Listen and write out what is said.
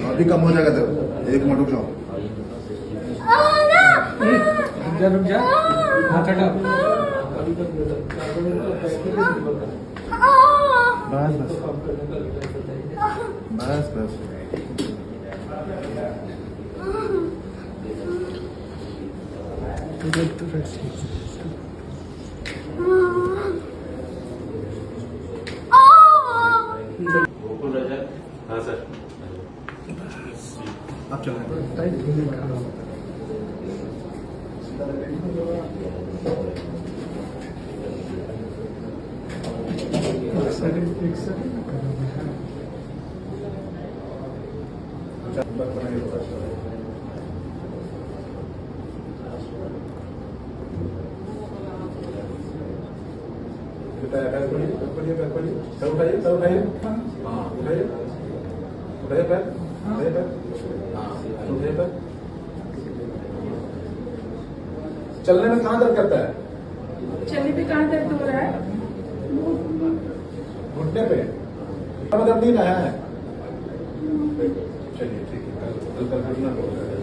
अभी कम हो जाएगा तेरे, एक मिनट रुक जाओ। रुक जा हाथ हटा। बस बस बस हाँ सर अब चलो। चलने में कहाँ दर्द करता है? चलने पे कहाँ दर्द हो रहा है? घुटने पे दर्द नहीं रहा है। चलिए ठीक है, कल घटना हो